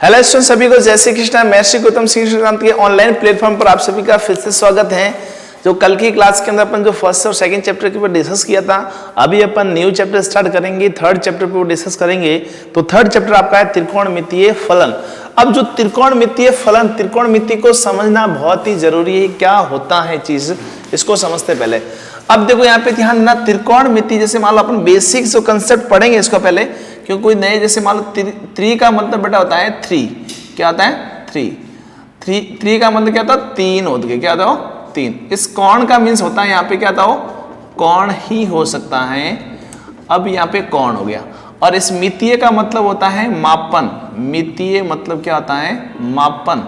Hello student, सभी को जय श्री कृष्णा। मैं श्री गौतम सिंह श्रीकांत के ऑनलाइन प्लेटफॉर्म पर आप सभी का फिर से स्वागत है। जो कल की क्लास के अंदर अपन जो फर्स्ट और सेकंड चैप्टर के ऊपर डिस्कस किया था, अभी अपन न्यू चैप्टर स्टार्ट करेंगे, थर्ड चैप्टर पर डिस्कस करेंगे। तो थर्ड चैप्टर आपका है त्रिकोणमितीय फलन। अब जो त्रिकोणमितीय फलन, त्रिकोणमिति को समझना बहुत ही जरूरी है। क्या होता है चीज, इसको समझते पहले। अब देखो यहाँ पे ध्यान देना, त्रिकोणमिति जैसे मान लो अपन बेसिक जो कंसेप्ट पढ़ेंगे इसको पहले, क्योंकि कोई नए जैसे मान लो त्रि का मतलब बेटा होता है थ्री। क्या होता है? थ्री का मतलब क्या होता है? तीन होता है। क्या होता है? तीन। इस कोण का मीन्स होता है यहाँ पे क्या था? कोण ही हो सकता है। अब यहाँ पे कोण हो गया। और इस मितीय का मतलब होता है मापन। मितीय मतलब क्या होता है? मापन।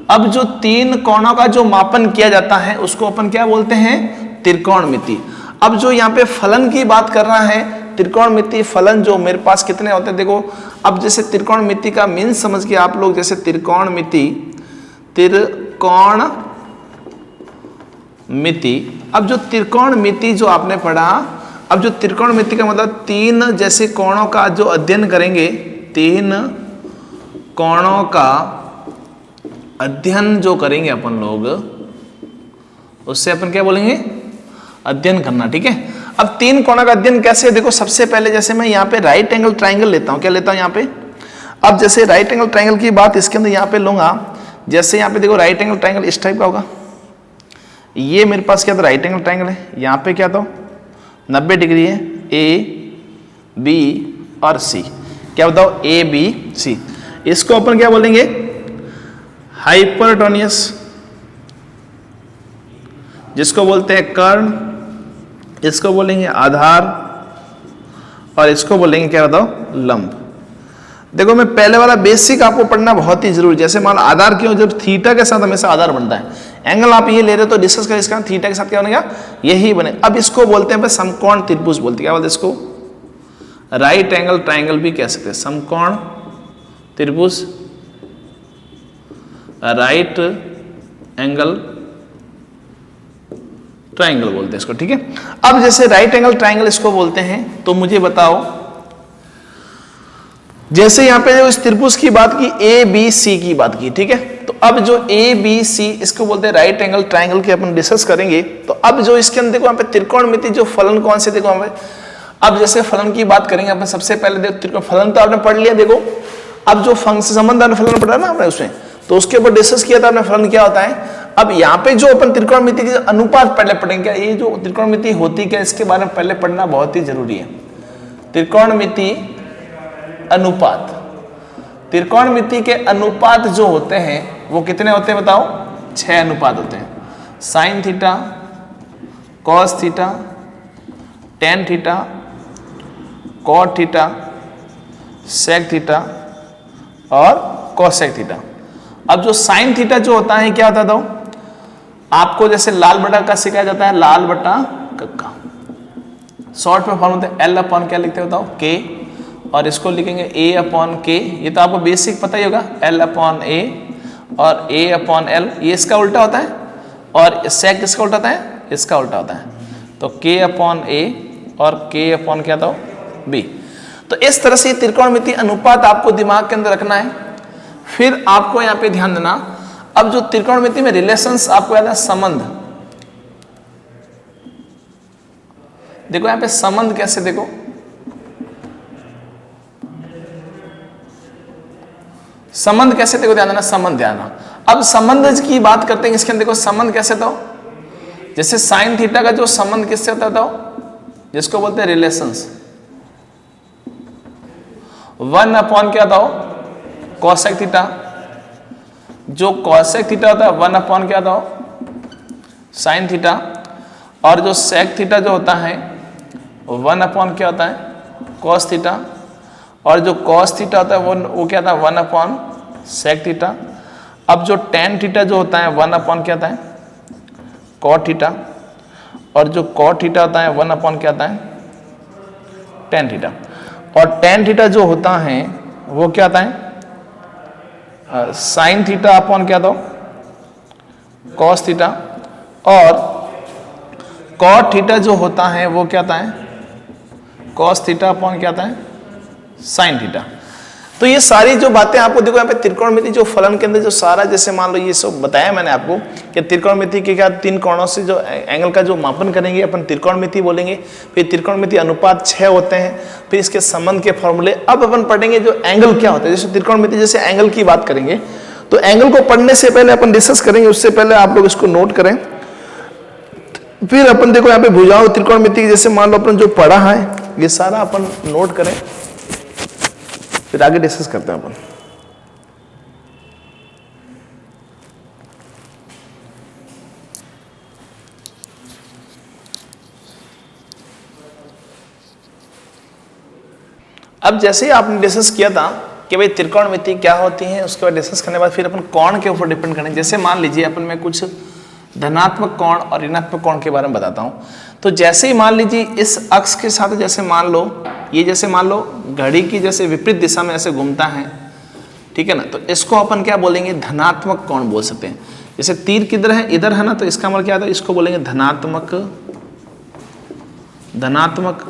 अब जो तीन कोणों का जो मापन किया जाता है उसको अपन क्या बोलते हैं? त्रिकोणमिति। अब जो यहाँ पे फलन की बात कर रहा है, त्रिकोणमिति फलन जो मेरे पास कितने होते हैं देखो। अब जैसे त्रिकोणमिति का मीन्स समझ के आप लोग, जैसे त्रिकोणमिति, अब जो त्रिकोणमिति जो आपने पढ़ा, अब जो त्रिकोणमिति का मतलब तीन जैसे कोणों का जो अध्ययन करेंगे, तीन कोणों का अध्ययन जो करेंगे अपन लोग, उससे अपन क्या बोलेंगे? अध्ययन करना। ठीक है। अब तीन कोणों का अध्ययन कैसे है देखो। सबसे पहले जैसे मैं यहाँ पे राइट एंगल ट्राइंगल लेता हूँ। क्या लेता हूँ यहाँ पे? अब जैसे राइट एंगल ट्राइंगल की बात इसके अंदर यहाँ पे लूंगा। जैसे यहाँ पे देखो राइट एंगल ट्राइंगल इस टाइप का होगा। ये मेरे पास क्या था? राइट एंगल ट्राइंगल है। यहाँ पे क्या था? 90 डिग्री है। ए बी और सी। क्या बताओ? A B C. इसको अपन क्या बोलेंगे? हाइपरटोनियस, जिसको बोलते हैं कर्ण, इसको बोलेंगे आधार, और इसको बोलेंगे क्या बताओ? लंब। देखो मैं पहले वाला बेसिक आपको पढ़ना बहुत ही जरूरी। जैसे मान आधार क्यों? जब थीटा के साथ हमेशा आधार बनता है। एंगल आप ये ले रहे हो तो डिस्कस करें इसका, थीटा के साथ क्या बनेगा? यही बने। अब इसको बोलते हैं समकोण त्रिभुज बोलते हैं। क्या बोलते हैं इसको? राइट एंगल ट्राइंगल भी कह सकते हैं। समकोण त्रिभुज, राइट एंगल ट्राइंगल बोलते हैं इसको। ठीक है। अब जैसे राइट एंगल ट्राइंगल इसको बोलते हैं, तो मुझे बताओ, जैसे यहां पे जो इस त्रिभुज की बात की, ए बी सी की बात की, ठीक है। तो अब जो ए बी सी, इसको बोलते हैं राइट एंगल ट्राइंगल के अपन डिस्कस करेंगे। तो अब जो इसके अंदर देखो यहाँ पे त्रिकोणमिति जो फलन कौन से देखो हमें। अब जैसे फलन की बात करेंगे अपन, सबसे पहले देखो त्रिकोण फलन तो आपने पढ़ लिया। देखो अब जो फंक्शन संबंध फलन पढ़ा ना आपने उसमें, तो उसके ऊपर डिस्कस किया था आपने फलन क्या होता है। अब यहाँ पे जो अपन त्रिकोणमिति के अनुपात पहले पढ़ेंगे। क्या ये जो त्रिकोणमिति होती क्या, इसके बारे में पहले पढ़ना बहुत ही जरूरी है। त्रिकोणमिति अनुपात, त्रिकोणमिति के अनुपात जो होते हैं वो कितने होते हैं बताओ? 6 अनुपात होते हैं। Sine theta, cos theta, tan theta, cot theta, sec theta और कोसेक थीटा। अब जो साइन थीटा जो होता है क्या होता है आपको, जैसे लाल बटा का सिखाया जाता है, लाल बटा कक्का। शॉर्ट में फॉर्म होता है एल अपॉन क्या लिखते हैं बताओ? के। और इसको लिखेंगे ए अपॉन के। ये तो आपको बेसिक पता ही होगा, एल अपॉन ए और ए अपॉन एल। ये इसका उल्टा होता है। और सेक किसका उल्टा होता है? इसका उल्टा होता है। तो के अपॉन ए और के अपॉन क्या था? बी। तो इस तरह से त्रिकोणमिति अनुपात आपको दिमाग के अंदर रखना है। फिर आपको यहाँ पे ध्यान देना, अब जो त्रिकोणमिति में रिलेशंस आपको याद है, संबंध। देखो यहाँ पे संबंध कैसे, देखो संबंध कैसे, देखो ध्यान देना, संबंध ध्यान देना। अब संबंध की बात करते हैं इसके अंदर। देखो संबंध कैसे था, जैसे साइन थीटा का जो संबंध किससे होता था, जिसको बोलते हैं रिलेशंस। 1 अपॉन क्या था? Cosec theta. जो कोसेक थीटा होता है 1 अपॉन क्या था? Sine theta. और जो सेक थीटा जो होता है 1 अपॉन क्या होता है? Cos theta. और जो कॉस थीटा होता है वो क्या था? 1 अपॉन सेक थीटा। अब जो टेन थीटा जो होता है 1 अपॉन क्या होता है? Cot theta. और जो कॉट थीटा होता है 1 अपॉन क्या होता है? Tan theta. और टेन थीटा जो होता है वो क्या होता है? साइन थीटा अपॉन क्या था? Cos theta. और कॉट थीटा जो होता है वो क्या होता है? कॉस थीटा अपॉन क्या होता है? Sine theta. तो ये सारी जो बातें आपको देखो यहाँ पे त्रिकोणमिति जो फलन के अंदर जो सारा जैसे मान लो ये सब बताया मैंने आपको कि त्रिकोणमिति के क्या तीन कोणों से जो एंगल का जो मापन करेंगे अपन त्रिकोणमिति बोलेंगे, फिर त्रिकोणमिति अनुपात 6 होते हैं, फिर इसके संबंध के फॉर्मूले। अब अपन पढ़ेंगे जो एंगल क्या होता है, जैसे त्रिकोणमिति जैसे एंगल की बात करेंगे तो एंगल को पढ़ने से पहले अपन डिस्कस करेंगे, उससे पहले आप लोग इसको नोट करें। फिर अपन देखो यहाँ पे भुजाओं त्रिकोणमिति जैसे मान लो अपन जो पढ़ा है ये सारा अपन नोट करें, फिर आगे डिस्कस करते हैं अपन। अब जैसे ही आपने डिस्कस किया था कि भाई त्रिकोणमिति क्या होती है, उसके बाद डिस्कस करने के बाद फिर अपन कोण के ऊपर डिपेंड करें। जैसे मान लीजिए अपन में कुछ धनात्मक कोण और ऋणात्मक कोण के बारे में बताता हूं। तो जैसे ही मान लीजिए इस अक्ष के साथ जैसे मान लो ये जैसे मान लो घड़ी की जैसे विपरीत दिशा में ऐसे घूमता है, ठीक है ना, तो इसको अपन क्या बोलेंगे, धनात्मक कोण बोल सकते हैं। जैसे तीर किधर है, इधर है ना, तो इसका मतलब क्या आता है, इसको बोलेंगे धनात्मक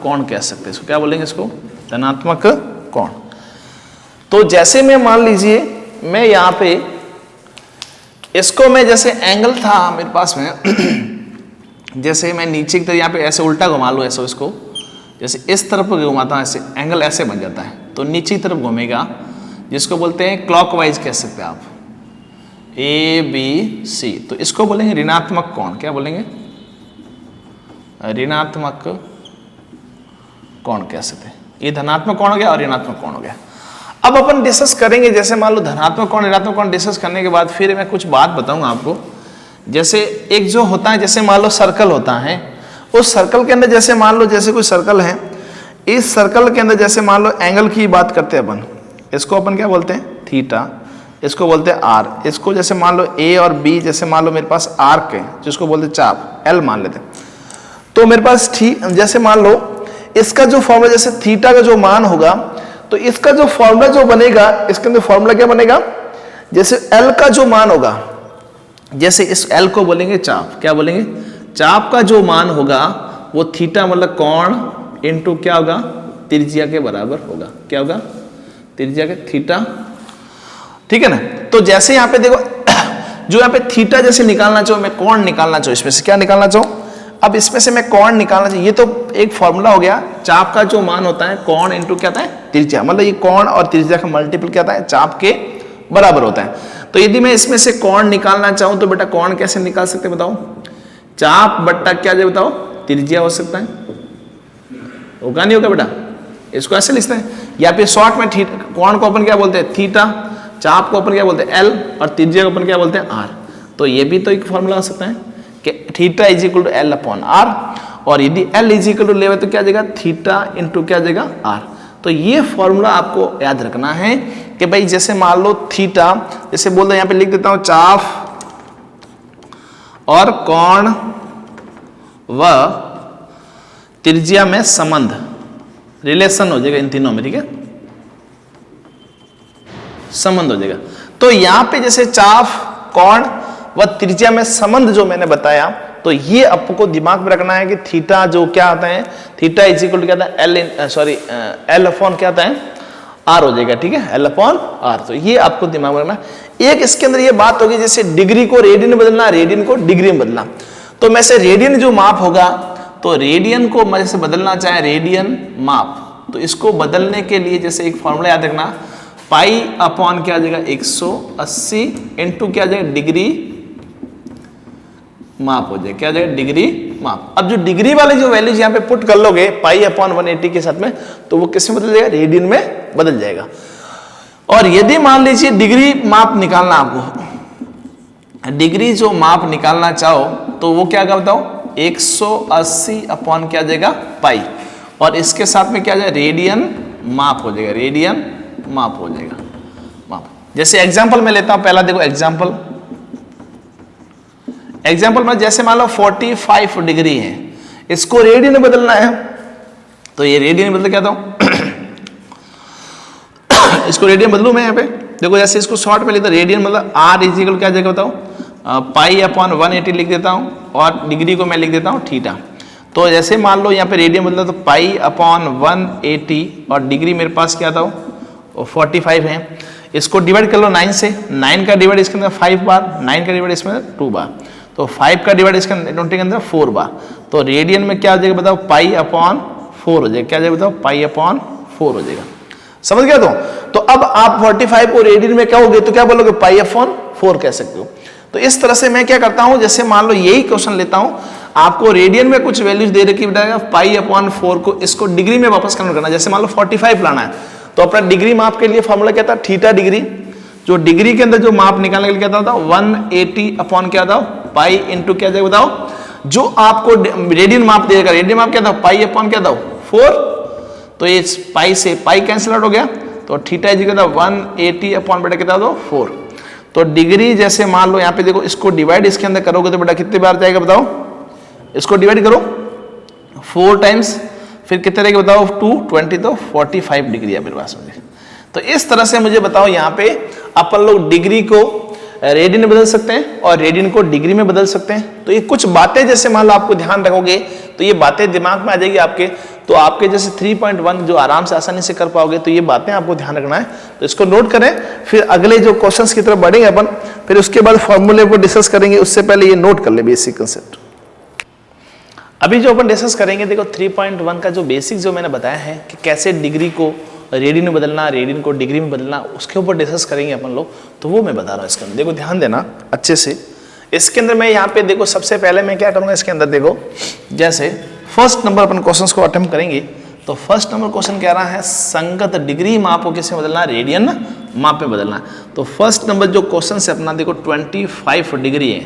कोण कह सकते हैं। इसको क्या बोलेंगे, इसको धनात्मक कोण। तो जैसे मैं मान लीजिए मैं यहाँ पे इसको मैं जैसे एंगल था मेरे पास में जैसे मैं नीचे की तरफ यहाँ पे ऐसे उल्टा घुमा लूँ, ऐसे इसको जैसे इस तरफ घुमाता हूँ, ऐसे एंगल ऐसे बन जाता है, तो नीचे की तरफ घूमेगा, जिसको बोलते हैं क्लॉकवाइज कह सकते हैं आप, ABC। तो इसको बोलेंगे ऋणात्मक कोण। क्या बोलेंगे, ऋणात्मक कोण कह सकते हैं। ये धनात्मक कोण हो गया और ऋणात्मक कोण हो गया। अब अपन डिस्कस करेंगे, जैसे मान लो धनात्मक कोण ऋणात्मक कोण डिस्कस करने के बाद फिर मैं कुछ बात बताऊंगा आपको। जैसे एक जो होता है, जैसे मान लो सर्कल होता है, उस सर्कल के अंदर जैसे मान लो जैसे कोई सर्कल है, इस सर्कल के अंदर जैसे मान लो एंगल की बात करते हैं अपन, इसको अपन क्या बोलते हैं, थीटा, इसको बोलते हैं आर। इसको जैसे मान लो ए और बी, जैसे मान लो मेरे पास आर्क है जिसको बोलते हैं चाप, एल मान लेते हैं। तो मेरे पास जैसे मान लो इसका जो फॉर्मूला जैसे थीटा का जो मान होगा, तो इसका जो फॉर्मूला जो बनेगा, इसके अंदर फॉर्मूला क्या बनेगा, जैसे एल का जो मान होगा, जैसे इस एल को बोलेंगे चाप। क्या बोलेंगे, चाप का जो मान होगा वो थीटा मतलब कोण इनटू क्या होगा, त्रिज्या के बराबर होगा। क्या होगा, त्रिज्या के थीटा, ठीक है ना। तो जैसे यहाँ पे देखो जो यहाँ पे थीटा जैसे निकालना चाहो, मैं कोण निकालना चाहूँ, इसमें से क्या निकालना चाहूँ, अब इसमें से मैं कोण निकालना चाहिए। ये तो एक फॉर्मूला हो गया, चाप का जो मान होता है कोण इनटू क्या होता है, त्रिज्या, मतलब ये कोण और त्रिज्या का मल्टीपल क्या होता है, चाप के बराबर होता है। तो यदि मैं इसमें से कोण निकालना चाहूं तो बेटा कोण कैसे निकाल सकते हैं बताओ, चाप बट्टा क्या जो बताओ, त्रिज्या हो सकता है, होगा नहीं होगा बेटा, इसको ऐसे लिखते हैं। या फिर शॉर्ट में कोण को अपन क्या बोलते हैं, थीटा, चाप को अपन क्या बोलते हैं, एल, और त्रिज्या को अपन क्या बोलते हैं, आर। तो ये भी तो एक फॉर्मूला हो सकता है कि theta is equal to L upon R, और यदि एल इज इक्वल टू लेवे तो क्या जाएगा, थीटा इंटू क्या जाएगा, आर। तो ये फॉर्मूला आपको याद रखना है कि भाई जैसे मान लो थीटा, जैसे बोल दो यहाँ पे लिख देता हूं, चाप और कोण व त्रिज्या में संबंध, रिलेशन हो जाएगा इन तीनों में, ठीक है, संबंध हो जाएगा। तो यहां पे जैसे चाप, कोण व त्रिज्या में संबंध जो मैंने बताया, तो ये आपको दिमाग में रखना है कि थीटा जो क्या आता है, थीटा इज इक्वल टू क्या आता है, एल अपॉन क्या आता है, आर हो जाएगा, ठीक है, एल अपॉन आर। तो ये आपको दिमाग में रखना है। एक इसके अंदर ये बात होगी, जैसे डिग्री को रेडियन में बदलना, रेडियन को डिग्री में बदलना। तो मैं से रेडियन जो माप होगा, तो रेडियन को मैं जैसे बदलना चाहे रेडियन माप, तो इसको बदलने के लिए जैसे एक फॉर्मूला याद रखना, पाई अपॉन क्या आ जाएगा, 180 इंटू क्या आ जाएगा, डिग्री माप हो जाए, क्या हो जाएगा, डिग्री माप। अब जो डिग्री वाले जो वैल्यूज यहाँ पे पुट कर लोगे पाई अपॉन 180 के साथ में, तो वो किस में बदल जाएगा, रेडियन में बदल जाएगा। और यदि मान लीजिए डिग्री माप निकालना, आपको डिग्री जो माप निकालना चाहो, तो वो क्या बताओ, 180 अपॉन क्या जाएगा, पाई, और इसके साथ में क्या जाएगा, रेडियन माप हो जाएगा, रेडियन माप हो जाएगा, माप। जैसे एग्जाम्पल में लेता हूं, पहला देखो एग्जाम्पल में, जैसे मान लो 45 डिग्री है, इसको रेडियन में बदलना है, तो ये रेडियन में बदल क्या था इसको रेडियन बदलू मैं यहाँ पे, देखो जैसे इसको शॉर्ट में लिखता हूं, रेडियन मतलब आर इज इक्वल क्या जगह बताओ, पाई अपॉन 180 लिख देता हूं, और डिग्री को मैं लिख देता हूं थीटा। तो जैसे मान लो यहाँ पे रेडियन बदला, तो पाई अपॉन 180, और डिग्री मेरे पास क्या था, 45 है। इसको डिवाइड कर लो 9 से, 9 का डिवाइड इसके अंदर 5 बार, 9 का डिवाइड इसमें 2 बार, तो 5 का डिवाइड इसके अंदर 20 के अंदर 4 बार, तो रेडियन में क्या हो जाएगा बताओ, पाई अपॉन 4 हो जाएगा। क्या जाएगा बताओ, पाई अपॉन 4 हो जाएगा। समझ गया? तो अब आप 45 को रेडियन में क्या हो गए तो क्या बोलोगे, पाई अपॉन 4 कह सकते हो। तो इस तरह से मैं क्या करता हूं, जैसे मान लो यही क्वेश्चन लेता हूं, आपको रेडियन में कुछ वैल्यूज दे रखी बेटा, पाई अपॉन 4 को इसको डिग्री में वापस कन्वर्ट करना। जैसे मान लो 45 लाना है, तो अपना डिग्री माप के लिए फॉर्मूला क्या था, थीटा डिग्री। जो डिग्री के अंदर जो माप निकालने के लिए क्या था, 180 अपॉन क्या था, पाई इंटू क्या जाएगा बताओ, जो आपको रेडियन माप देगा, रेडियन माप क्या था, पाई अपॉन क्या था, 4। तो ये पाई से पाई कैंसिल आउट हो गया, तो थीटा इक्वल था 180 अपॉन बेटा कितना था, 4। तो डिग्री जैसे मान लो यहाँ पे देखो, इसको डिवाइड इसके अंदर करोगे तो बेटा कितने बार जाएगा बताओ, इसको डिवाइड करो 4 टाइम्स, फिर कितने रहेगा बताओ, 220, तो 45 डिग्री है मेरे पास मुझे। तो इस तरह से मुझे बताओ, यहाँ पे अपन लोग डिग्री को रेडियन में बदल सकते हैं और रेडियन को डिग्री में बदल सकते हैं। तो ये कुछ बातें जैसे मान लो आपको ध्यान रखोगे तो ये बातें दिमाग में आ जाएगी आपके, तो आपके जैसे 3.1 जो आराम से आसानी से कर पाओगे, तो ये बातें आपको ध्यान रखना है। तो इसको नोट करें, फिर अगले जो क्वेश्चंस की तरफ बढ़ेंगे अपन, फिर उसके बाद फॉर्मूले को डिस्कस करेंगे, उससे पहले ये नोट कर ले बेसिक कंसेप्ट। अभी जो अपन डिस्कस करेंगे, देखो 3.1 का जो बेसिक जो मैंने बताया है कि कैसे डिग्री को रेडियन में बदलना, रेडियन को डिग्री में बदलना, उसके ऊपर डिस्कस करेंगे अपन लोग। तो वो मैं बता रहा हूँ इसके अंदर, देखो ध्यान देना अच्छे से। इसके अंदर मैं यहाँ पे देखो, सबसे पहले मैं क्या करूँगा इसके अंदर, देखो जैसे फर्स्ट नंबर अपन क्वेश्चन को अटेम्प्ट करेंगे। तो फर्स्ट नंबर क्वेश्चन कह रहा है संगत डिग्री माप को किसमें बदलना, रेडियन माप में बदलना। तो फर्स्ट नंबर जो क्वेश्चन है अपना देखो 25 डिग्री है।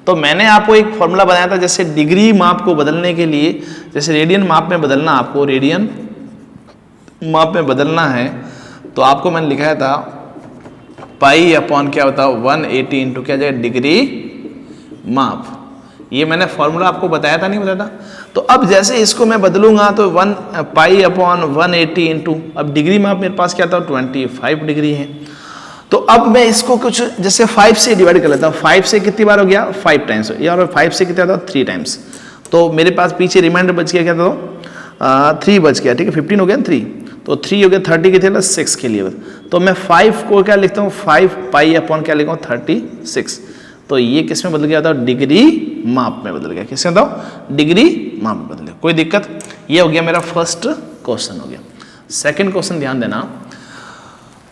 तो मैंने आपको एक फॉर्मूला बनाया था, जैसे डिग्री माप को बदलने के लिए, जैसे रेडियन माप में बदलना, आपको रेडियन माप में बदलना है, तो आपको मैंने लिखाया था पाई अपॉन क्या होता है 180 इंटू क्या जाएगा, डिग्री माप। ये मैंने फॉर्मूला आपको बताया था, नहीं बताया था? तो अब जैसे इसको मैं बदलूंगा तो 1 पाई अपॉन 180 इंटू, अब डिग्री माप मेरे पास क्या था 25 डिग्री है। तो अब मैं इसको कुछ जैसे 5 से डिवाइड कर लेता हूँ। 5 से कितनी बार हो गया, 5 टाइम्स, और 5 से कितना था 3 टाइम्स। तो मेरे पास पीछे रिमाइंडर बच गया क्या था, 3 बच गया, ठीक है, 15 हो गया 3, तो 3 हो गया 30 के थे 6 के लिए। तो मैं 5 को क्या लिखता हूँ, 5 पाई अपॉन क्या लिखा हूँ 36। तो ये किस में बदल गया था, डिग्री माप में बदल गया। किसमें था, डिग्री माप में बदल गया। कोई दिक्कत? ये हो गया मेरा फर्स्ट क्वेश्चन हो गया। सेकंड क्वेश्चन ध्यान देना,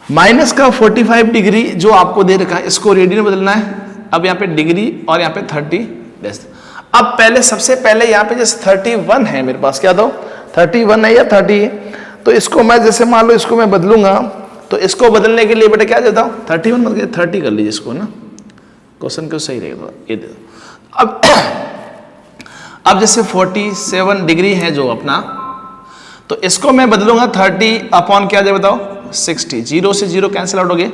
माइनस का 45 डिग्री जो आपको दे रखा है, इसको रेडियन में बदलना है। अब यहाँ पे डिग्री और यहाँ पे 30। अब पहले सबसे पहले यहाँ पे जैसे 31 है मेरे पास, क्या दो 31 है या 30 है, तो इसको मैं जैसे मान लो इसको मैं बदलूंगा, तो इसको बदलने के लिए बेटा क्या देता हूँ 31 बदल के 30 कर लीजिए इसको ना, क्वेश्चन क्यों सही रहेगा, ये दे दो। अब जैसे 47 डिग्री है जो अपना, तो इसको मैं बदलूंगा 30 अपॉन क्या जाए बताओ 60, 0 से 0 कैंसिल आउट हो गए,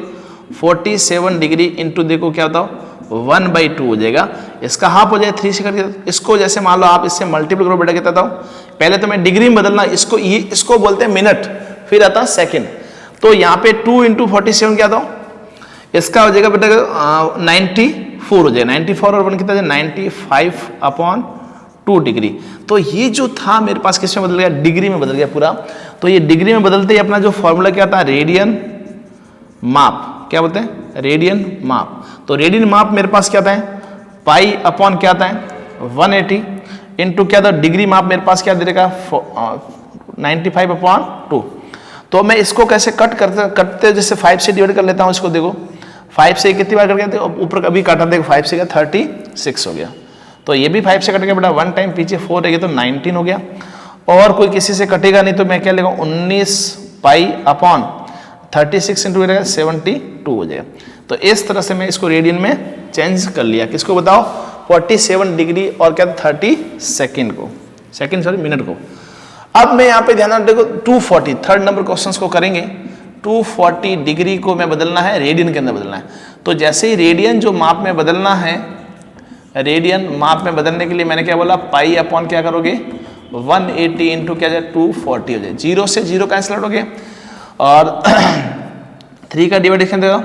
47 डिग्री इंटू देखो क्या बताओ 1/2 हो जाएगा। इसका हाफ हो जाए 3 से करके, इसको जैसे मान लो आप इससे मल्टीपल करो बेटा, कहता हूँ पहले तो मैं डिग्री में बदलना, इसको बोलते हैं मिनट, फिर आता सेकंड। तो यहाँ पे 2 इंटू 47 क्या था, इसका हो जाएगा बेटा 94 हो जाएगा, 94 और 1 कितना 95 अपॉन 2 डिग्री। तो ये जो था मेरे पास किस में बदल गया, डिग्री में बदल गया पूरा। तो ये डिग्री में बदलते ही अपना जो फॉर्मूला क्या था, रेडियन माप, क्या बोलते हैं रेडियन माप। तो रेडियन माप मेरे पास क्या था, पाई अपॉन क्या था 180 इंटू क्या था डिग्री माप मेरे पास क्या दे देगा 95 अपॉन 2। तो मैं इसको कैसे कटते जैसे 5 से डिवाइड कर लेता हूँ इसको, देखो 5 से कितनी बार करके ऊपर कभी काटा, देखो 5 से 36 हो गया। तो ये भी 5 से कट गया बेटा, 1 टाइम पीछे 4 रहेगा तो 19 हो गया। और कोई किसी से कटेगा नहीं तो मैं क्या लिखूँ 19 पाई अपॉन 36 इंटू 72 हो जाएगा। तो इस तरह से मैं इसको रेडियन में चेंज कर लिया, किसको बताओ 47 डिग्री और क्या 30 सेकेंड को, मिनट को। अब मैं यहाँ पे ध्यान देखो 240 थर्ड नंबर क्वेश्चंस को करेंगे। 240 डिग्री को मैं बदलना है, रेडियन के अंदर बदलना है। तो जैसे ही रेडियन जो माप में बदलना है, रेडियन माप में बदलने के लिए मैंने क्या बोला, पाई अपॉन क्या करोगे 180 इंटू क्या जाए 240 हो जाए, 0 से 0 कैंसिल आउट हो गया। और 3 का डिवाइडेशन देगा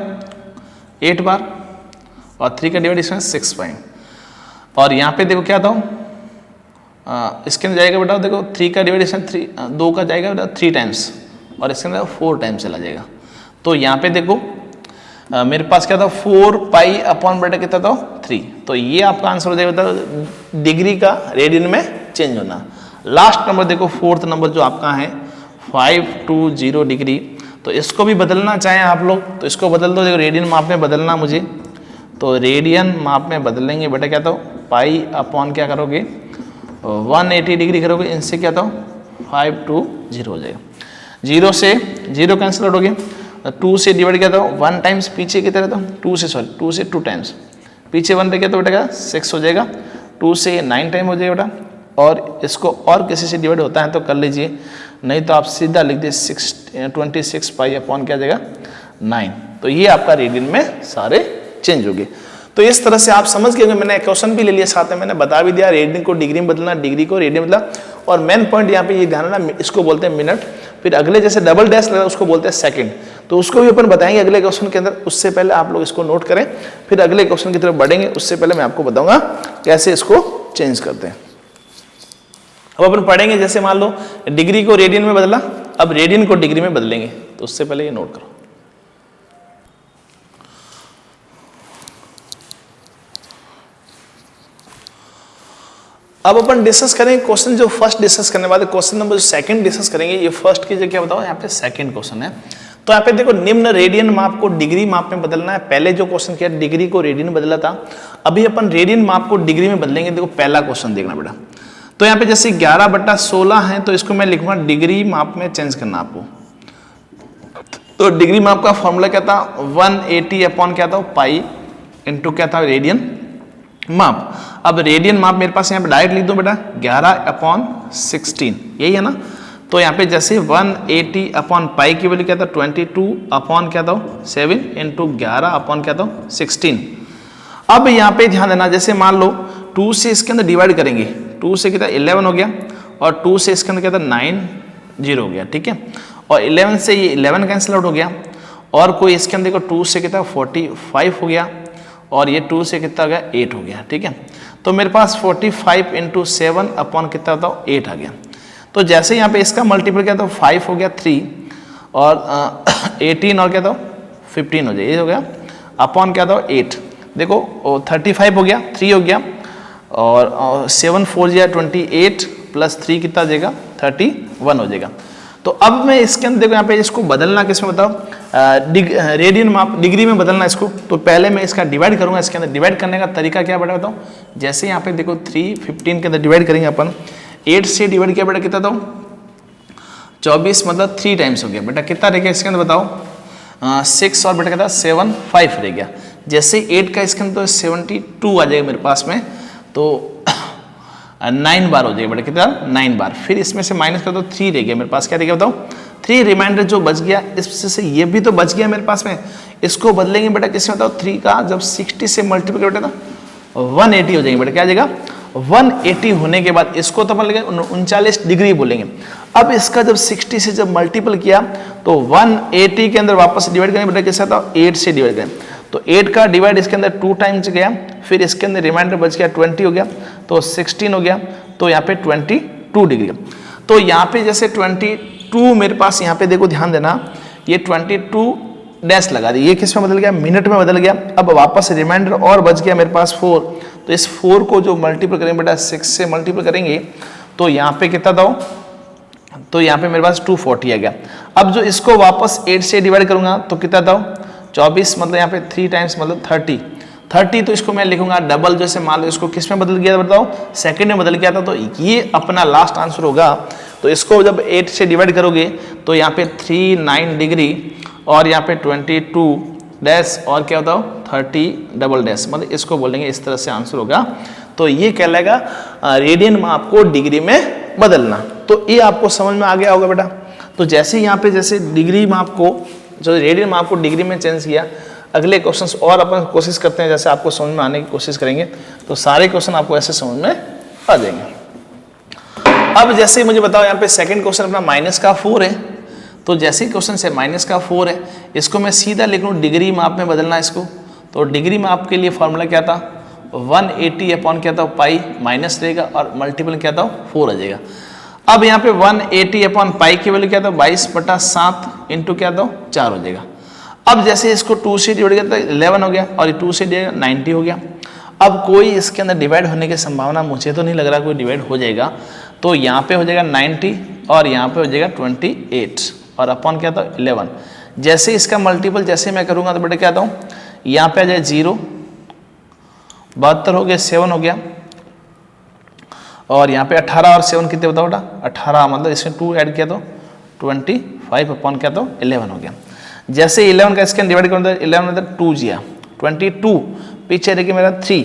8 बार और 3 का डिवाइडेशन 6 पॉइंट। और यहाँ पे देखो क्या था, इसके अंदर जाएगा बेटा देखो 3 का डिवाइडेशन 2 का जाएगा बेटा 3 टाइम्स और इसके अंदर 4 टाइम्स चला जाएगा। तो यहाँ पे देखो मेरे पास क्या था 4 पाई अपॉन बटा कितना था 3। तो ये आपका आंसर हो जाएगा डिग्री का रेडियन में चेंज होना। लास्ट नंबर देखो फोर्थ नंबर जो आपका है 520 डिग्री। तो इसको भी बदलना चाहें आप लोग तो इसको बदल दो। देखो रेडियन माप में बदलना मुझे, तो रेडियन माप में बदलेंगे बेटा क्या था पाई अपॉन क्या करोगे 180 डिग्री करोगे, इनसे क्या था 520 हो जाएगा। 0 से 0 कैंसिल आउट हो गया, 2 से डिवाइड किया था 1 टाइम्स पीछे की तरह था 2 से 2 टाइम्स पीछे 1 रह गया तो बेटा 6 हो जाएगा। 2 से 9 टाइम हो जाएगा बेटा, और इसको और किसी से डिवाइड होता है तो कर लीजिए, नहीं तो आप सीधा लिख दीजिए 26 पाई अपॉन क्या जाएगा 9। तो ये आपका रेडियन में सारे चेंज हो गए। तो इस तरह से आप समझ गए। मैंने क्वेश्चन भी ले लिया, साथ में मैंने बता भी दिया रेडियन को डिग्री में बदलना, डिग्री को रेडियन में बदलना। और मेन पॉइंट यहाँ पे ये ध्यान रखना, इसको बोलते हैं मिनट। फिर अगले जैसे डबल डैश लगा उसको बोलते हैं सेकंड, तो उसको भी अपन बताएंगे अगले क्वेश्चन के अंदर। उससे पहले आप लोग इसको नोट करें, फिर अगले क्वेश्चन की तरफ बढ़ेंगे। उससे पहले मैं आपको बताऊंगा कैसे इसको चेंज करते हैं। अब अपन पढ़ेंगे जैसे मान लो डिग्री को रेडियन में बदला, अब रेडियन को डिग्री में बदलेंगे। तो उससे पहले ये नोट करो। अब अपन डिस्कस करेंगे क्वेश्चन जो फर्स्ट डिस्कस करने वाले, क्वेश्चन नंबर जो सेकंड डिस्कस करेंगे। ये फर्स्ट की जगह बताओ, यहाँ पे सेकंड क्वेश्चन है। तो यहाँ पे देखो निम्न रेडियन माप को डिग्री माप में बदलना है। पहले जो क्वेश्चन किया डिग्री को रेडियन में बदला था, अभी अपन रेडियन माप को डिग्री में बदलेंगे। देखो पहला क्वेश्चन देखना बेटा, तो यहाँ पे जैसे 11/16 है तो इसको मैं लिखूंगा डिग्री माप में चेंज करना आपको। तो डिग्री माप का फॉर्मूला क्या था 180 अपॉन क्या था पाई इंटू क्या था रेडियन माप। अब रेडियन माप मेरे पास यहाँ पे डायरेक्ट लिख दो बेटा 11/16, यही है ना। तो यहाँ पे जैसे 180 अपॉन पाई की वैल्यू क्या था 22 अपॉन क्या था 7 इंटू 11 अपॉन क्या था 16। अब यहाँ पे ध्यान देना, जैसे मान लो 2 से इसके अंदर डिवाइड करेंगे, 2 से कितना 11 हो गया, और 2 से इसके अंदर क्या था 9 हो गया, ठीक है। और 11 से ये 11 कैंसिल आउट हो गया, और कोई इसके अंदर देखो 2 से कितना 45 हो गया, और ये 2 से कितना हो गया 8 हो गया, ठीक है। तो मेरे पास 45 इंटू 7 अपॉन कितना होता है 8 आ गया। तो जैसे यहाँ पे इसका मल्टीपल क्या था 5 हो गया 3, और 18 और क्या था 15 हो जाए, ये हो गया अपॉन क्या था 8। देखो 35 हो गया, 3 हो गया, और 7 4 जा 28 प्लस 3 कितना जाएगा 31 हो जाएगा। तो अब मैं इसके अंदर देखो यहाँ पे इसको बदलना किसमें बताओ रेडियन माप डिग्री में बदलना इसको। तो पहले मैं इसका डिवाइड करूंगा। इसके अंदर डिवाइड करने का तरीका क्या बेटा बताओ। जैसे यहाँ पे देखो 3 15 के अंदर डिवाइड करेंगे अपन, 8 से डिवाइड किया बेटा कितना था 24, मतलब 3 टाइम्स हो गया बेटा। कितना रह गया इसके अंदर बताओ 6, और बेटा कितना 7 5 रह गया। जैसे 8 का इसके अंदर 72 आ जाएगा मेरे पास में, तो 9 बार हो जाएगा बेटा कितना 9 बार। फिर इसमें से माइनस कर दो 3 रह गया मेरे पास, क्या रह गया बताओ 3 रिमाइंडर जो बच गया, इससे से ये भी तो बच गया मेरे पास में। इसको बदलेंगे बेटा किसमें बताओ 3 का जब 60 से मल्टीप्लाई कर बेटा ना 180 हो जाएंगे बेटा, क्या आ जाएगा 180 होने के बाद इसको तो अपन लेंगे 39 डिग्री बोलेंगे। अब इसका जब 60 से जब मल्टीपल किया तो 180 के अंदर वापस डिवाइड करेंगे बेटा किससे था 8 से डिवाइड करें। तो 8 का डिवाइड इसके अंदर 2 टाइम्स गया, फिर इसके अंदर रिमाइंडर बच गया 20 हो गया, तो 16 हो गया, तो यहाँ पे 22 डिग्री। तो यहाँ पे जैसे 22 मेरे पास यहाँ पे देखो ध्यान देना, ये 22 डैश लगा दी, ये किस में बदल गया मिनट में बदल गया। अब वापस रिमाइंडर और बच गया मेरे पास 4, तो इस 4 को जो मल्टीपल करेंगे बेटा 6 से मल्टीपल करेंगे तो यहाँ पे कितना दो, तो यहाँ पे मेरे पास 240 आ गया। अब जो इसको वापस 8 से डिवाइड करूंगा तो कितना दो 24, मतलब यहाँ पे 3 टाइम्स मतलब 30। तो इसको मैं लिखूंगा डबल, जैसे मान लो इसको किस में बदल गया बताओ सेकंड में बदल गया था, तो ये अपना लास्ट आंसर होगा। तो इसको जब 8 से डिवाइड करोगे तो यहाँ पे 39 डिग्री, और यहाँ पे 22 डैश, और क्या होता है 30 डबल डैश, मतलब इसको बोलेंगे इस तरह से आंसर होगा। तो ये कहलाएगा रेडियन में आपको डिग्री में बदलना। तो ये आपको समझ में आ गया होगा बेटा। तो जैसे यहाँ पे जैसे डिग्री में आपको जो रेडियन में आपको डिग्री में चेंज किया, अगले क्वेश्चंस और अपन कोशिश करते हैं जैसे आपको समझ में आने की कोशिश करेंगे, तो सारे क्वेश्चन आपको ऐसे समझ में आ जाएंगे। अब जैसे मुझे बताओ यहाँ पे सेकंड क्वेश्चन अपना माइनस का 4 है। तो जैसे क्वेश्चन से माइनस का 4 है, इसको मैं सीधा लिख लूँ डिग्री माप में बदलना इसको। तो डिग्री माप के लिए फॉर्मूला क्या था 180 अपॉन क्या था पाई, माइनस रहेगा और मल्टीपल क्या था 4 आ जाएगा। अब यहाँ पे 180 अपॉन पाई की वैल्यू क्या था 22/7 इंटू क्या था 4 हो जाएगा। अब जैसे इसको 2 से डिवाइड किया तो 11 हो गया, और 2 से डिवाइड 90 हो गया। अब कोई इसके अंदर डिवाइड होने की संभावना मुझे तो नहीं लग रहा कोई डिवाइड हो जाएगा, तो यहाँ पे हो जाएगा 90 और यहाँ पे हो जाएगा 28 और अपॉन क्या था 11। जैसे इसका मल्टीपल जैसे मैं करूँगा तो बेटा क्या आता हूँ, यहाँ पे आ जाए 0, 72 हो गया, 7 हो गया, और यहाँ पे 18 और 7 कितने बताओ बेटा 18, मतलब इसमें 2 ऐड किया तो 25 अपॉन क्या तो 11 हो गया। जैसे 11 का इसके डिवाइड करूँ तो 11 में 2 जिया 22, पीछे रह गया मेरा 3,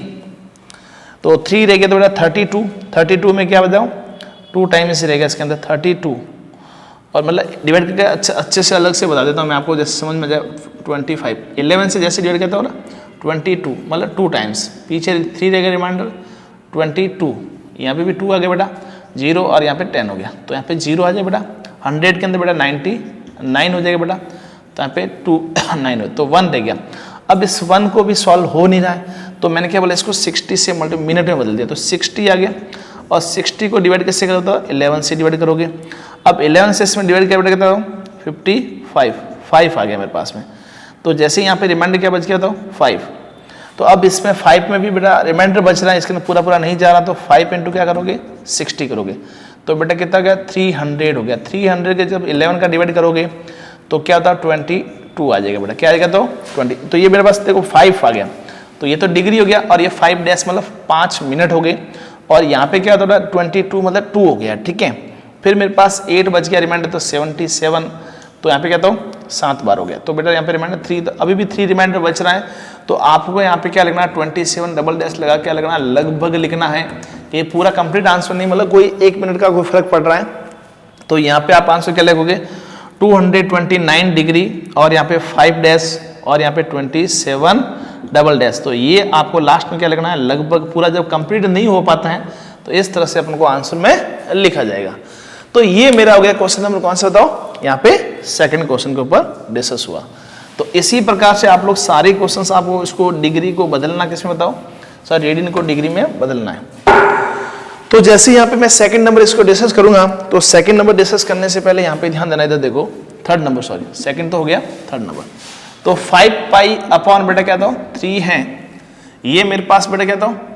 तो 3 रह गया तो बेटा 32 में क्या बताऊँ 2 टाइम्स रहेगा इसके अंदर 32, और मतलब डिवाइड करके अच्छे से अलग से बता देता हूँ मैं आपको जैसे समझ में जाए। 25 11 से जैसे डिवाइड करता हूँ ना 22 मतलब 2 टाइम्स, पीछे 3 रहेगा रिमाइंडर 22, यहाँ पे भी 2 आ गया बेटा 0 और यहाँ पे 10 हो गया, तो यहाँ पे 0 आ जाए बेटा। 100 के अंदर बेटा 99 हो जाएगा बेटा, तो यहाँ पे 2 9 हो तो 1 रह गया। अब इस 1 को भी सॉल्व हो नहीं रहा है, तो मैंने क्या बोला इसको 60 से मिनट में बदल दिया, तो 60 आ गया, और 60 को डिवाइड कैसे करोगे तो 11 से डिवाइड करोगे। अब 11 से इसमें डिवाइड क्या बेटा कहता हूँ 55 आ गया मेरे पास में, तो जैसे यहाँ पे रिमाइंडर क्या बच गया तो 5, तो अब इसमें 5 में भी बेटा रिमाइंडर बच रहा है, इसके अंदर पूरा नहीं जा रहा, तो 5 इंटू क्या करोगे 60 करोगे, तो बेटा कितना गया 300 हो गया। 300 के जब 11 का डिवाइड करोगे तो क्या होता है 22 आ जाएगा बेटा, क्या आएगा तो 20, तो ये मेरे पास देखो 5 आ गया, तो ये तो डिग्री हो गया, और ये 5 डैश मतलब 5 मिनट हो गए, और यहाँ पे क्या होता है 22 मतलब 2 हो गया, ठीक है। फिर मेरे पास 8 बच गया रिमाइंडर तो 77, तो यहाँ पे कहता हूँ 7 बार हो गया, तो बेटा यहाँ पे रिमाइंडर 3, तो अभी भी 3 रिमाइंडर बच रहा है, तो आपको यहाँ पे क्या लिखना है 27 डबल डैश लगा क्या लिखना है, लगभग लिखना है। ये पूरा कंप्लीट आंसर नहीं, मतलब कोई 1 मिनट का कोई फर्क पड़ रहा है, तो यहाँ पे आप आंसर क्या लिखोगे 229 डिग्री और यहाँ पे 5 डैश और यहाँ पे 27 डबल डैश, तो ये आपको लास्ट में क्या लिखना है, लगभग पूरा जब कंप्लीट नहीं हो पाता है तो इस तरह से अपन को आंसर में लिखा जाएगा। तो ये मेरा हो गया क्वेश्चन नंबर कौन सा बताओ, यहाँ पे सेकंड क्वेश्चन के ऊपर डिस्कस हुआ। तो इसी प्रकार से आप लोग सारे क्वेश्चंस आपको इसको डिग्री को बदलना किसमें बताओ सर, रेडियन को डिग्री में बदलना है। तो जैसे यहाँ पे मैं सेकंड नंबर इसको डिस्कस करूंगा, तो सेकंड नंबर डिस्कस करने से पहले यहाँ पे ध्यान देना, इधर देखो थर्ड नंबर, सॉरी सेकंड तो हो गया, थर्ड नंबर। तो 5 पाई अपॉन बेटा क्या था 3 है, ये मेरे पास बेटा क्या था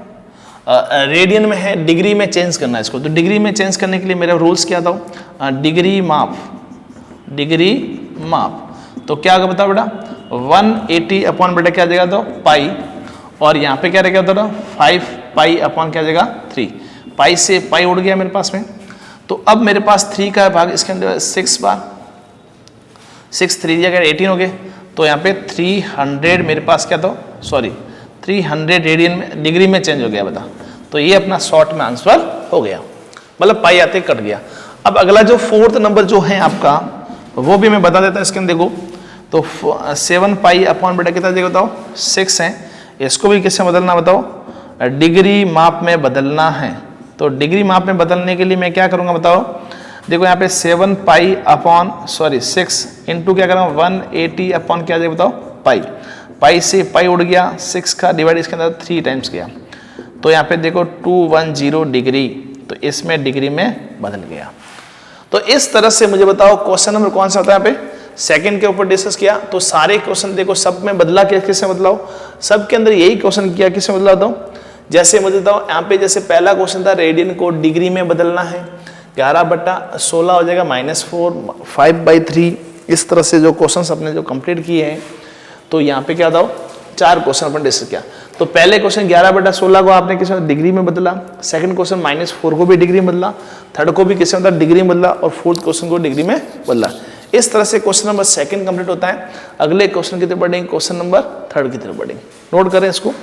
रेडियन में है, डिग्री में चेंज करना है इसको। तो डिग्री में चेंज करने के लिए मेरा रूल्स क्या था, डिग्री माप, तो क्या होगा बताओ बेटा 180 अपॉन बेटा क्या जाएगा तो पाई, और यहाँ पे क्या रहेगा तो 5 पाई अपॉन क्या जाएगा 3, पाई से पाई उड़ गया मेरे पास में। तो अब मेरे पास 3 का भाग इसके अंदर 6 बार, 6 3 जगह 18 हो गए, तो यहाँ पे 300 मेरे पास क्या तो सॉरी 300 रेडियन में डिग्री में चेंज हो गया बता। तो ये अपना शॉर्ट में आंसर हो गया, मतलब पाई आते कट गया। अब अगला जो फोर्थ नंबर जो है आपका वो भी मैं बता देता इसके अंदर देखो, तो 7 पाई अपॉन बेटा कितना देगा बताओ 6 है, इसको भी किससे बदलना बताओ, डिग्री माप में बदलना है। तो डिग्री माप में बदलने के लिए मैं क्या करूंगा बताओ, देखो यहाँ पे 7 पाई अपॉन सॉरी 6 इंटू क्या करूँगा 180 अपॉन क्या जाएगा बताओ पाई, पाई से पाई उड़ गया, 6 का डिवाइड इसके अंदर 3 टाइम्स गया, तो यहाँ पे देखो 210 डिग्री, तो इसमें डिग्री में बदल गया। तो इस तरह से मुझे बताओ क्वेश्चन नंबर कौन सा होता है, यहाँ पे सेकंड के ऊपर डिस्कस किया। तो सारे क्वेश्चन देखो सब में बदला क्या किससे बदलाओ, सब के अंदर यही क्वेश्चन किया किससे बदला बताओ। जैसे मुझे बताओ यहाँ पे जैसे पहला क्वेश्चन था रेडियन को डिग्री में बदलना है, 11/16 हो जाएगा -4 5/3, इस तरह से जो क्वेश्चन अपने जो कंप्लीट किए हैं। तो यहाँ पे क्या था 4 क्वेश्चन अपन डिस्कस किया। तो पहले क्वेश्चन 11/16 को आपने किस डिग्री में बदला, सेकंड क्वेश्चन -4 को भी डिग्री में बदला, थर्ड को भी किस डिग्री में बदला, और फोर्थ क्वेश्चन को डिग्री में बदला। इस तरह से क्वेश्चन नंबर सेकंड कंप्लीट होता है। अगले क्वेश्चन की तरफ बढ़ेंगे, क्वेश्चन नंबर थर्ड की तरफ बढ़ेंगे, नोट करें इसको।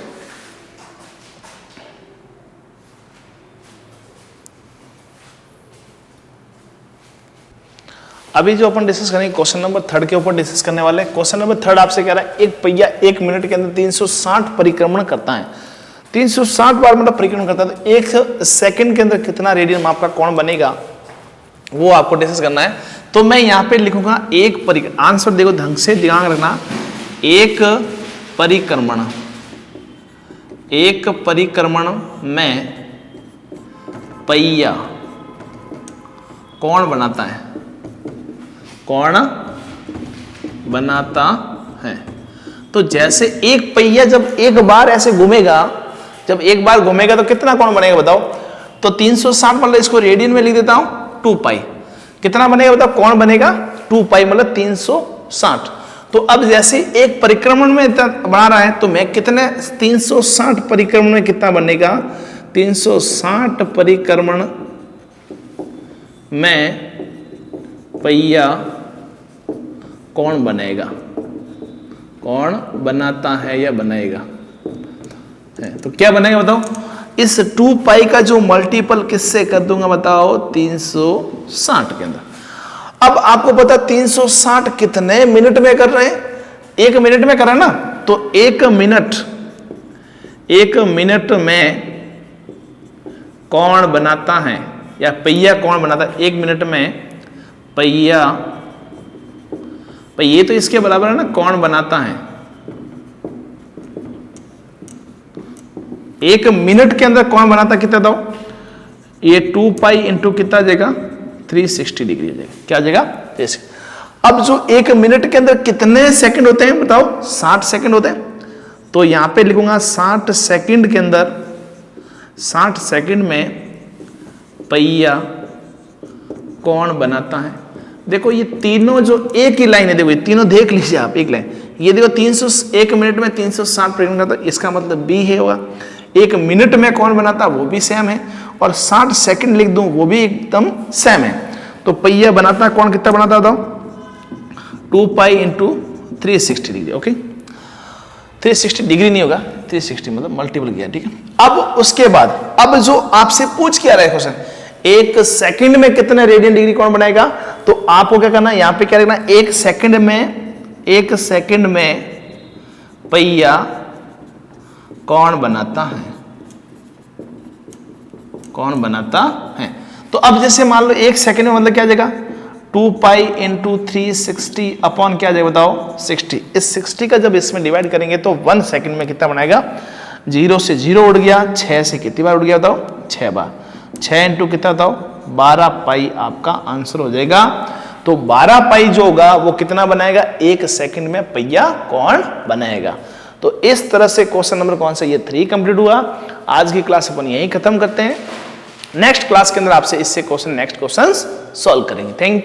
अभी जो अपन डिस्कस करेंगे क्वेश्चन नंबर थर्ड के ऊपर डिस्कस करने वाले हैं। क्वेश्चन नंबर थर्ड आपसे कह रहा है एक पहिया 1 मिनट के अंदर 360 परिक्रमण करता है, 360 बार मतलब परिक्रमण करता है, तो 1 सेकंड के अंदर कितना रेडियन माप का कोण बनेगा वो आपको डिस्कस करना है। तो मैं यहाँ पे लिखूंगा एक परिक्रमण, आंसर देखो ढंग से ध्यान रखना, एक परिक्रमण में पहिया कोण बनाता है, कोण बनाता है। तो जैसे एक पहिया जब एक बार ऐसे घूमेगा, जब एक बार घूमेगा तो कितना कोण बनेगा बताओ? तो 360 मतलब इसको रेडियन में लिख देता हूं 2 पाई। कितना बनेगा बताओ? कोण बनेगा 2 पाई मतलब 360। तो अब जैसे एक परिक्रमण में बना रहा है तो मैं कितने 360 परिक्रमण में कितना बनेगा? 360 परिक्रमण में पहिया कौन बनेगा? कौन बनाता है या बनाएगा? तो क्या बनेगा बताओ? इस 2 पाई का जो मल्टीपल किससे कर दूंगा बताओ? 360 के अंदर। अब आपको पता 360 कितने मिनट में कर रहे हैं? 1 मिनट में कर रहे हैं ना, तो 1 मिनट में कौन बनाता है या पहिया कौन बनाता है? 1 मिनट में पहिया, ये तो इसके बराबर है ना, कौन बनाता है। 1 मिनट के अंदर कौन बनाता कितना दो? ये 2 पाई इंटू कितना जाएगा? 360 डिग्री हो जाएगा। क्या जाएगा? 360। अब जो 1 मिनट के अंदर कितने सेकंड होते हैं बताओ? 60 सेकंड होते हैं। तो यहां पे लिखूंगा 60 सेकंड के अंदर, 60 सेकंड में पहिया कौन बनाता है। देखो ये तीनों जो एक ही लाइन है, देखो ये तीनों देख लीजिए आप, एक लाइन। ये देखो 1 मिनट में 360 परिक्रमण करता, इसका मतलब बी है होगा। 1 मिनट में कौन बनाता वो भी सेम है, और 60 सेकंड लिख दूं वो भी एकदम सेम है। तो पहिया बनाता कौन कितना बनाता था? 2 pi into 360 degree. Okay, 360 degree नहीं होगा, 360 मतलब मल्टीपल किया, ठीक है। अब उसके बाद अब जो आपसे पूछ क्या रहा है क्वेश्चन, 1 सेकंड में कितने रेडियन डिग्री कौन बनाएगा? तो आपको क्या करना है, यहां पे क्या लिखना? 1 सेकंड में पहिया कौन बनाता है, कौन बनाता है। तो अब जैसे मान लो 1 सेकंड में मतलब क्या जाएगा? 2 पाई इंटू 360 अपॉन क्या जाएगा बताओ? 60। इस 60 का जब इसमें डिवाइड करेंगे तो 1 सेकंड में कितना बनाएगा? 0 से 0 उड़ गया, 6 से कितनी बार उड़ गया बताओ? 6 बार। 6 इंटू कितना बताओ? 12 पाई आपका आंसर हो जाएगा। तो 12 पाई जो होगा वो कितना बनाएगा? 1 सेकंड में पहिया कौन बनाएगा। तो इस तरह से क्वेश्चन नंबर कौन सा? ये 3 कंप्लीट हुआ। आज की क्लास अपन यहीं खत्म करते हैं। नेक्स्ट क्लास के अंदर आपसे इससे नेक्स्ट क्वेश्चन सॉल्व करेंगे। Thank you.